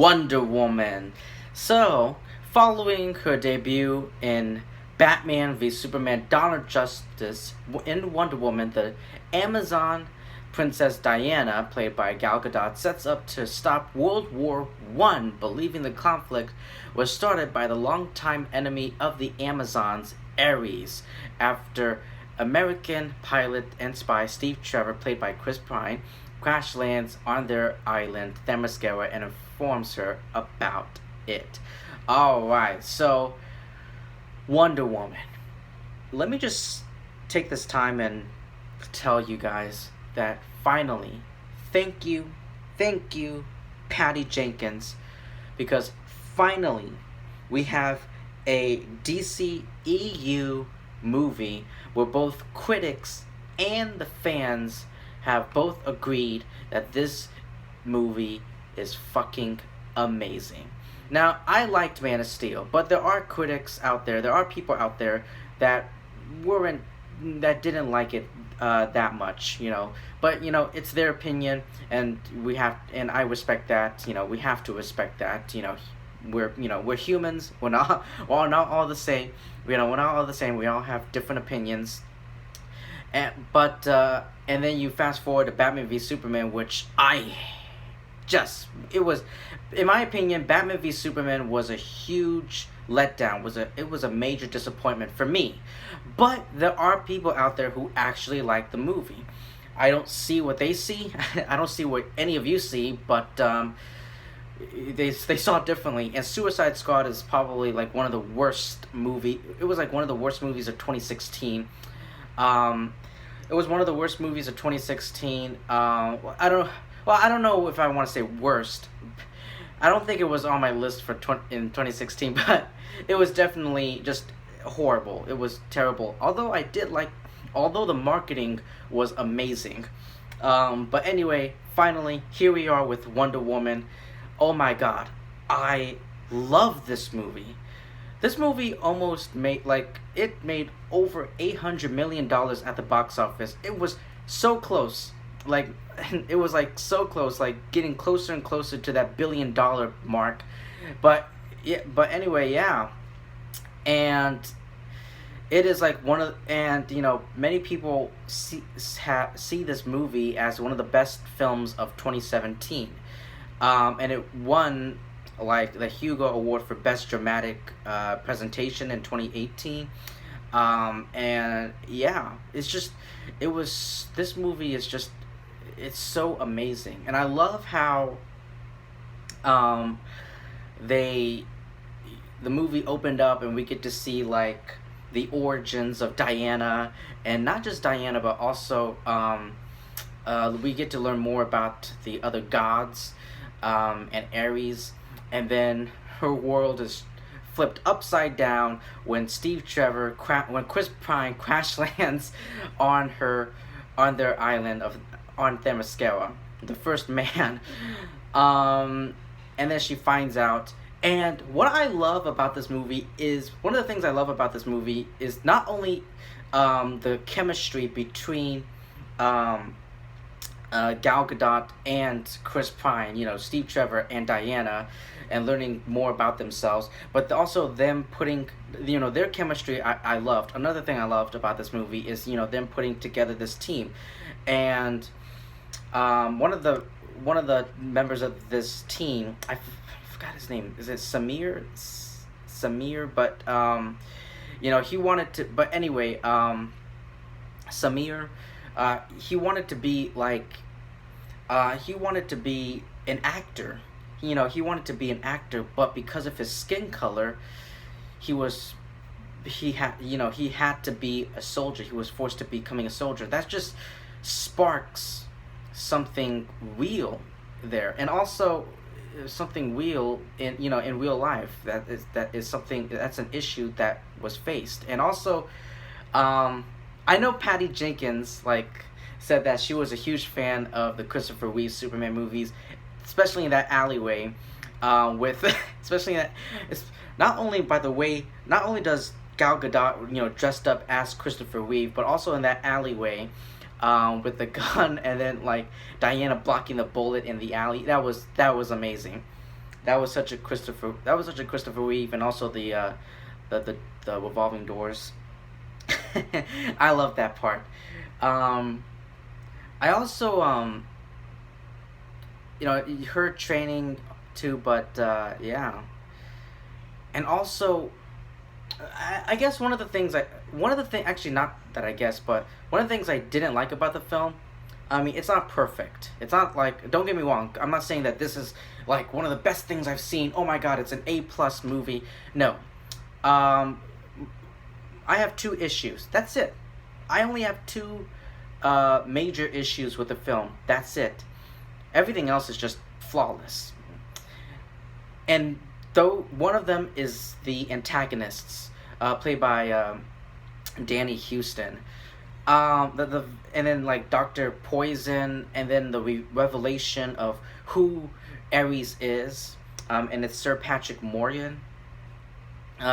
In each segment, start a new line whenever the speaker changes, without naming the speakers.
Wonder Woman. So, following her debut in Batman v Superman Dawn of Justice in Wonder Woman, the Amazon Princess Diana, played by Gal Gadot, sets up to stop World War One, believing the conflict was started by the longtime enemy of the Amazons, Ares, after American pilot and spy Steve Trevor, played by Chris Pine, crash lands on their island, Themyscira, and informs her about it. Alright, so Wonder Woman. Let me just take this time and tell you guys that finally, thank you, Patty Jenkins, because finally we have a DC EU movie where both critics and the fans have both agreed that this movie is fucking amazing. Now, I liked Man of Steel, but there are critics out there are people out there that didn't like it that much, But it's their opinion, and I respect that. We have to respect that. We're humans. We're not all the same. We're not all the same. We all have different opinions. And then you fast forward to Batman v Superman, which it was, in my opinion, Batman v Superman was a huge letdown. It was a major disappointment for me. But there are people out there who actually like the movie. I don't see what they see. I don't see what any of you see, but they saw it differently. And Suicide Squad is probably like one of the worst movie. It was like one of the worst movies of 2016. It was one of the worst movies of 2016. I don't know if I want to say worst. I don't think it was on my list in 2016, but it was definitely just horrible. It was terrible. Although the marketing was amazing. But anyway, finally, here we are with Wonder Woman. Oh my god, I love this movie. This movie almost made over $800 million at the box office. It was so close. It was so close, getting closer and closer to that $1 billion mark. But anyway, yeah. And it is many people see this movie as one of the best films of 2017. And it won the Hugo Award for Best Dramatic Presentation in 2018. And yeah, this movie is just, it's so amazing. And I love how the movie opened up and we get to see the origins of Diana, and not just Diana, but also we get to learn more about the other gods, and Ares. And then her world is flipped upside down when when Chris Pine crash lands on their island on Themyscira, the first man. And then she finds out. And one of the things I love about this movie is not only the chemistry between Gal Gadot and Chris Pine, Steve Trevor and Diana, and learning more about themselves, but also them putting, their chemistry. I loved. Another thing I loved about this movie is, them putting together this team, and one of the members of this team, I forgot his name. Is it Samir? But he wanted to. But anyway, Samir. He wanted to be an actor. He wanted to be an actor, but because of his skin color, he had to be a soldier. He was forced to becoming a soldier. That just sparks something real there, and also something real in real life. That's an issue that was faced. And also, I know Patty Jenkins said that she was a huge fan of the Christopher Reeve Superman movies, especially in that alleyway, especially that. It's not only does Gal Gadot dressed up as Christopher Reeve, but also in that alleyway, with the gun, and then Diana blocking the bullet in the alley. That was amazing. That was such a Christopher. That was such a Christopher Reeve, and also the the, the revolving doors. I love that part. Um, I also her training too, but yeah, and also I guess one of the thing actually not that I guess, but one of the things I didn't like about the film. I mean, it's not perfect. It's not like, don't get me wrong. I'm not saying that this is like one of the best things I've seen. Oh my god, it's an A+ movie. No, um, I have two issues. That's it. I only have two major issues with the film. That's it. Everything else is just flawless. And though one of them is the antagonists, played by Danny Houston. The and then like Doctor Poison, and then the revelation of who Ares is, and it's Sir Patrick Morgan.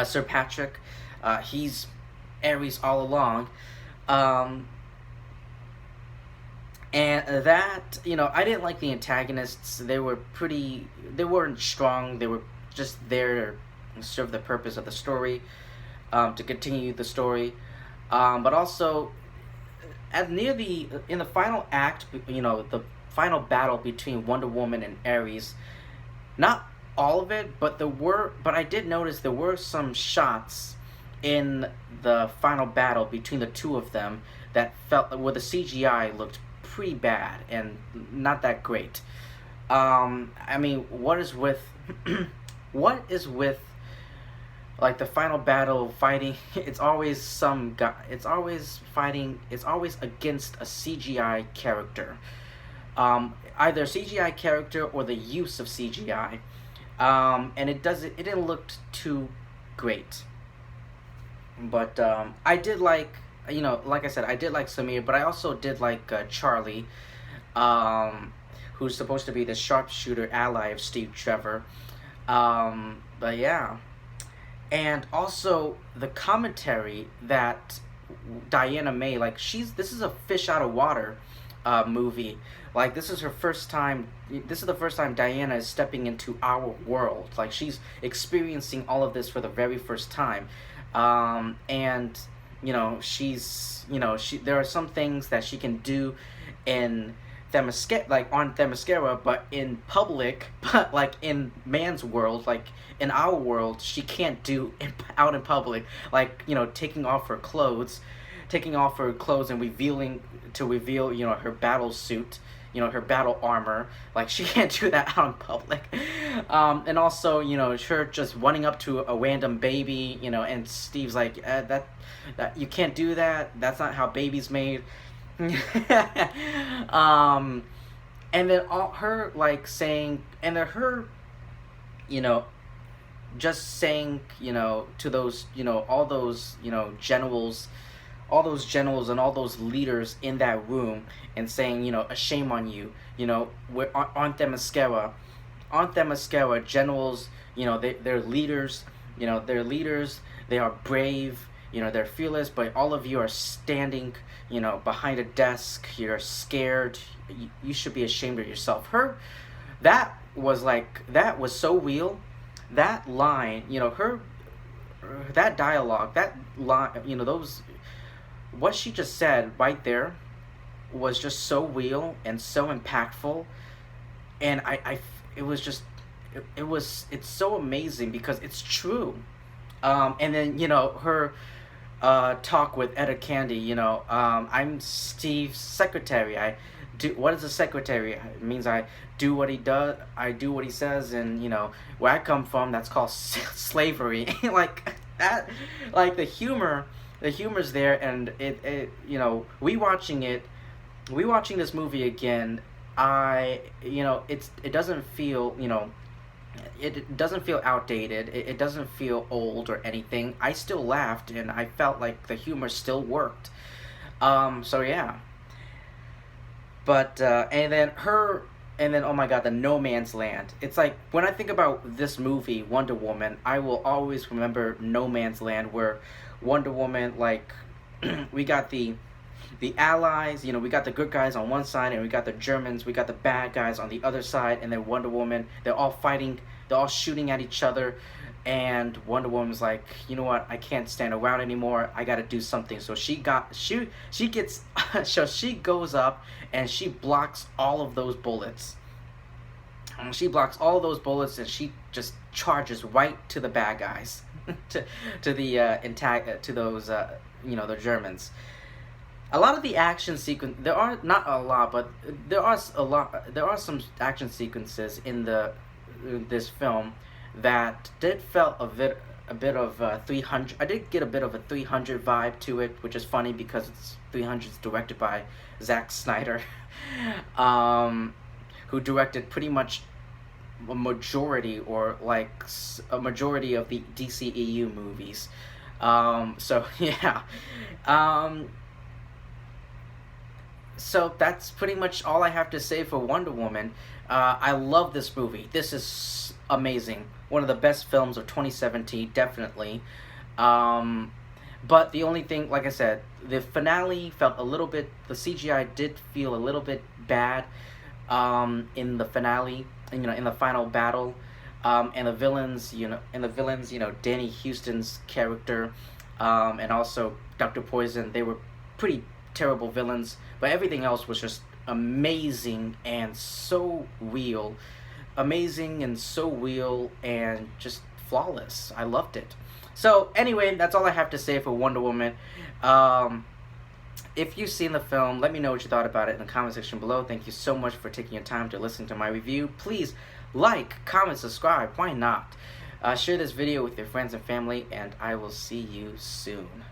Sir Patrick, he's Ares all along. Um, and that, I didn't like the antagonists. They weren't strong. They were just there to serve the purpose of the story, to continue the story. But also, at near the in the final act, the final battle between Wonder Woman and Ares. Not all of it, but I did notice there were some shots in the final battle between the two of them that felt where the CGI looked pretty bad and not that great. I mean, what is with what is with like the final battle fighting? It's always some guy. It's always fighting. It's always against a CGI character. Either CGI character or the use of CGI. And it didn't look too great. But I did like, like I said, I did like Samir, but I also did like Charlie, who's supposed to be the sharpshooter ally of Steve Trevor. But yeah. And also the commentary that Diana May, like this is a fish out of water movie. Like this is her first time. This is the first time Diana is stepping into our world. Like she's experiencing all of this for the very first time, and there are some things that she can do in Themyscira, like on Themyscira, but in public, but like in man's world, like in our world, she can't do out in public. Like taking off her clothes and reveal her battle suit, her battle armor. Like she can't do that out in public. And also her just running up to a random baby, and Steve's like, that you can't do that. That's not how baby's made. And then all her like saying, and then her, just saying, to those, all those generals and all those leaders in that room, and saying, a shame on you, we're on Themyscira, generals, they're leaders, they are brave, they're fearless, but all of you are standing, behind a desk, you're scared, you should be ashamed of yourself. That was so real. That line, that dialogue, that line, what she just said right there was just so real and so impactful. And it was just, it's so amazing because it's true. And then, her talk with Etta Candy, I'm Steve's secretary. What is a secretary? It means I do what he does, I do what he says, and, where I come from, that's called slavery. Like, that, like, the humor's there, and we watching this movie again, it doesn't feel, it doesn't feel outdated. It doesn't feel old or anything. I still laughed, and I felt like the humor still worked. So yeah. But and then oh my god, the No Man's Land. It's like when I think about this movie, Wonder Woman, I will always remember No Man's Land, where Wonder Woman, like, we got the allies, we got the good guys on one side, and we got the Germans, we got the bad guys on the other side, and then Wonder Woman, they're all fighting, they're all shooting at each other, and Wonder Woman's like, you know what, I can't stand around anymore, I gotta do something. So she gets so she goes up and she blocks all of those bullets. She blocks all those bullets and she just charges right to the bad guys, to those the Germans. A lot of the action sequence, there are not a lot, but there are some action sequences in this film that did felt a bit of 300. I did get a bit of a 300 vibe to it, which is funny because it's 300 is directed by Zack Snyder, who directed pretty much a majority of the DCEU movies. So yeah. So that's pretty much all I have to say for Wonder Woman. I love this movie. This is amazing. One of the best films of 2017, definitely. But the only thing, like I said, the finale felt a little bit, the CGI did feel a little bit bad in the finale, in the final battle. And the villains, Danny Houston's character, and also Dr. Poison, they were pretty terrible villains, but everything else was just amazing and so real. And just flawless. I loved it. So anyway, that's all I have to say for Wonder Woman. If you've seen the film, let me know what you thought about it in the comment section below. Thank you so much for taking your time to listen to my review. Please like, comment, subscribe. Why not? Share this video with your friends and family, and I will see you soon.